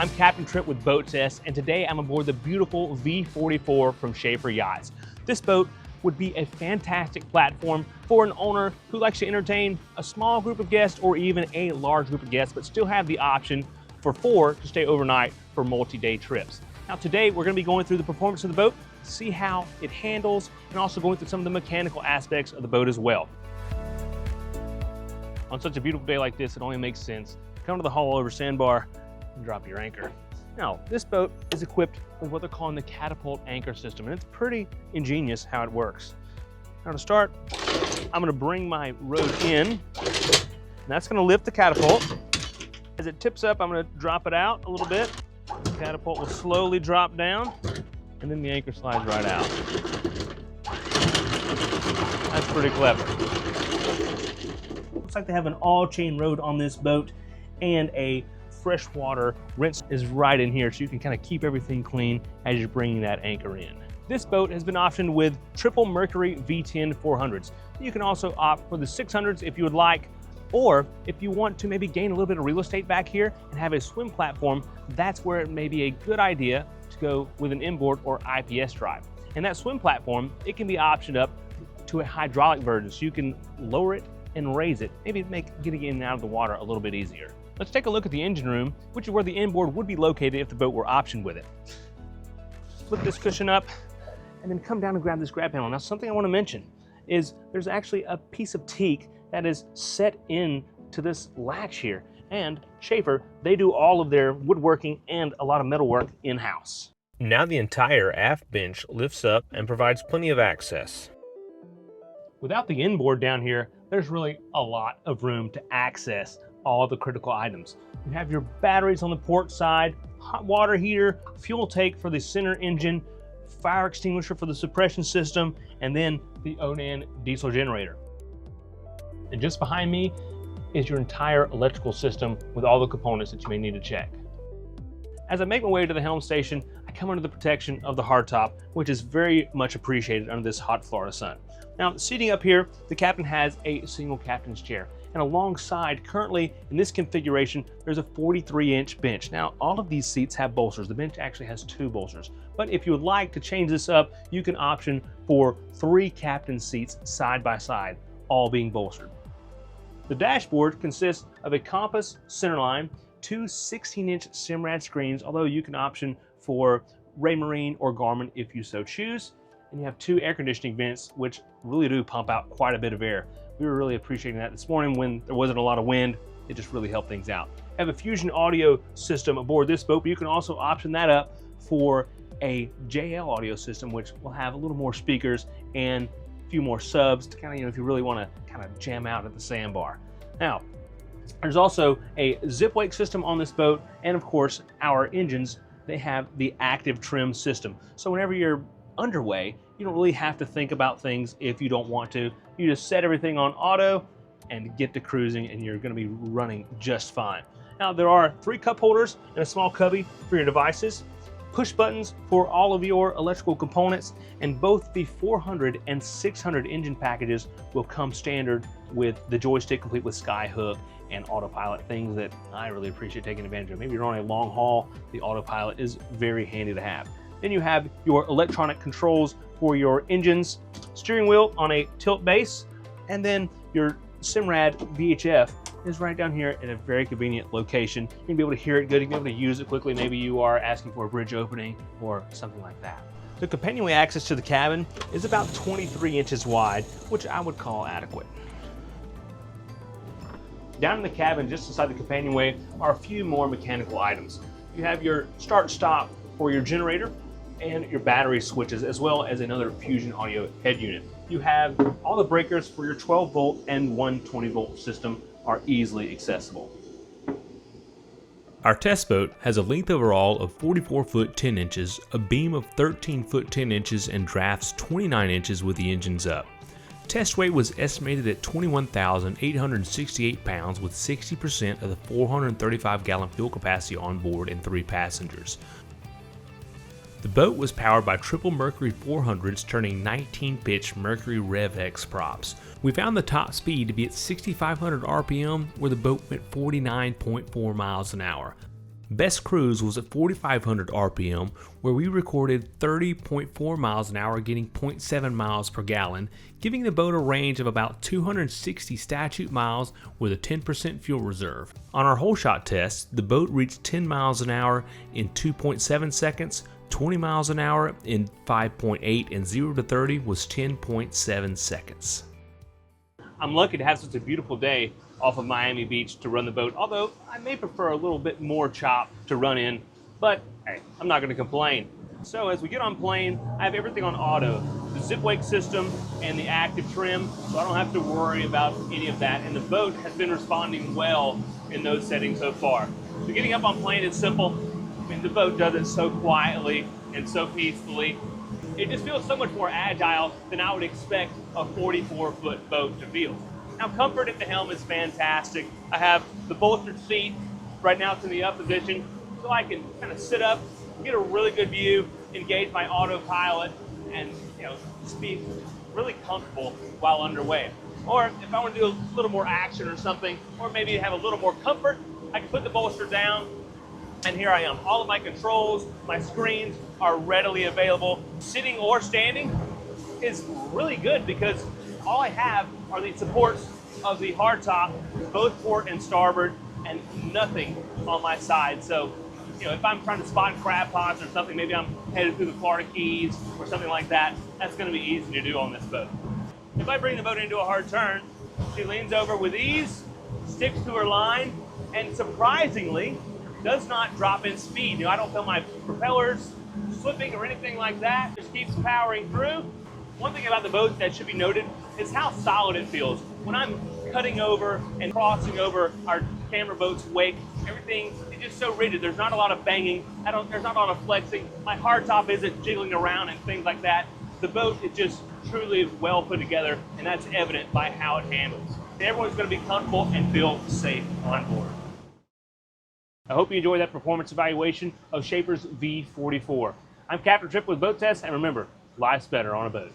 I'm Captain Trent with Boat Test, and today I'm aboard the beautiful V44 from Schaefer Yachts. This boat would be a fantastic platform for an owner who likes to entertain a small group of guests or even a large group of guests, but still have the option for 4 to stay overnight for multi-day trips. Now today we're going to be going through the performance of the boat, see how it handles, and also going through some of the mechanical aspects of the boat as well. On such a beautiful day like this, it only makes sense to come to the hull over sandbar and drop your anchor. Now, this boat is equipped with what they're calling the catapult anchor system, and it's pretty ingenious how it works. Now to start, I'm going to bring my rode in, and that's going to lift the catapult. As it tips up, I'm going to drop it out a little bit. The catapult will slowly drop down, and then the anchor slides right out. That's pretty clever. Looks like they have an all-chain rode on this boat, and a freshwater rinse is right in here, so you can kind of keep everything clean as you're bringing that anchor in. This boat has been optioned with triple Mercury V10 400s. You can also opt for the 600s if you would like, or if you want to maybe gain a little bit of real estate back here and have a swim platform, that's where it may be a good idea to go with an inboard or IPS drive. And that swim platform, it can be optioned up to a hydraulic version, so you can lower it and raise it, maybe make getting in and out of the water a little bit easier. Let's take a look at the engine room, which is where the inboard would be located if the boat were optioned with it. Flip this cushion up and then come down and grab this grab panel. Now, something I want to mention is there's actually a piece of teak that is set in to this latch here. And Schaefer, they do all of their woodworking and a lot of metalwork in-house. Now the entire aft bench lifts up and provides plenty of access. Without the inboard down here, there's really a lot of room to access all the critical items. You have your batteries on the port side, hot water heater, fuel tank for the center engine, fire extinguisher for the suppression system, and then the Onan diesel generator. And just behind me is your entire electrical system with all the components that you may need to check. As I make my way to the helm station, I come under the protection of the hardtop, which is very much appreciated under this hot Florida sun. Now, seating up here, the captain has a single captain's chair. And alongside, currently in this configuration, there's a 43-inch bench. Now, all of these seats have bolsters. The bench actually has 2 bolsters. But if you would like to change this up, you can option for 3 captain seats side by side, all being bolstered. The dashboard consists of a compass centerline, 2 16-inch Simrad screens, although you can option for Raymarine or Garmin if you so choose. And you have 2 air conditioning vents, which really do pump out quite a bit of air. We were really appreciating that this morning when there wasn't a lot of wind. It just really helped things out. I have a Fusion audio system aboard this boat, but you can also option that up for a JL audio system, which will have a little more speakers and a few more subs to kind of, if you really want to kind of jam out at the sandbar. Now, there's also a zip wake system on this boat, and of course, our engines, they have the active trim system. So whenever you're underway, you don't really have to think about things if you don't want to. You just set everything on auto and get to cruising, and you're going to be running just fine. Now, there are 3 cup holders and a small cubby for your devices, push buttons for all of your electrical components, and both the 400 and 600 engine packages will come standard with the joystick complete with Skyhook and autopilot, things that I really appreciate taking advantage of. Maybe you're on a long haul, the autopilot is very handy to have. Then you have your electronic controls for your engines, steering wheel on a tilt base, and then your Simrad VHF is right down here in a very convenient location. You're gonna be able to hear it good, you're gonna be able to use it quickly. Maybe you are asking for a bridge opening or something like that. The companionway access to the cabin is about 23 inches wide, which I would call adequate. Down in the cabin, just inside the companionway, are a few more mechanical items. You have your start-stop for your generator, and your battery switches, as well as another Fusion audio head unit. You have all the breakers for your 12 volt and 120 volt system are easily accessible. Our test boat has a length overall of 44 foot 10 inches, a beam of 13 foot 10 inches, and drafts 29 inches with the engines up. Test weight was estimated at 21,868 pounds with 60% of the 435 gallon fuel capacity on board and 3 passengers. The boat was powered by triple Mercury 400s turning 19-pitch Mercury RevX props. We found the top speed to be at 6,500 RPM, where the boat went 49.4 miles an hour. Best cruise was at 4,500 RPM, where we recorded 30.4 miles an hour, getting 0.7 miles per gallon, giving the boat a range of about 260 statute miles with a 10% fuel reserve. On our whole shot test, the boat reached 10 miles an hour in 2.7 seconds, 20 miles an hour in 5.8, and 0 to 30 was 10.7 seconds. I'm lucky to have such a beautiful day off of Miami Beach to run the boat, although I may prefer a little bit more chop to run in, but hey, I'm not going to complain. So as we get on plane, I have everything on auto, the zip wake system and the active trim, so I don't have to worry about any of that, and the boat has been responding well in those settings so far. So getting up on plane is simple. I mean, the boat does it so quietly and so peacefully. It just feels so much more agile than I would expect a 44-foot boat to feel. Now, comfort at the helm is fantastic. I have the bolstered seat. Right now it's in the up position, so I can kind of sit up, get a really good view, engage my autopilot, and just be really comfortable while underway. Or if I want to do a little more action or something, or maybe have a little more comfort, I can put the bolster down, and here I am. All of my controls, my screens are readily available. Sitting or standing is really good because all I have are the supports of the hardtop, both port and starboard, and nothing on my side. So, if I'm trying to spot crab pots or something, maybe I'm headed through the Florida Keys or something like that, that's going to be easy to do on this boat. If I bring the boat into a hard turn, she leans over with ease, sticks to her line, and surprisingly, does not drop in speed. I don't feel my propellers slipping or anything like that. Just keeps powering through. One thing about the boat that should be noted is how solid it feels. When I'm cutting over and crossing over our camera boat's wake, everything is just so rigid. There's not a lot of banging. There's not a lot of flexing. My hardtop isn't jiggling around and things like that. The boat is just truly well put together, and that's evident by how it handles. Everyone's going to be comfortable and feel safe on board. I hope you enjoyed that performance evaluation of Schaefer's V44. I'm Captain Tripp with Boat Test, and remember, life's better on a boat.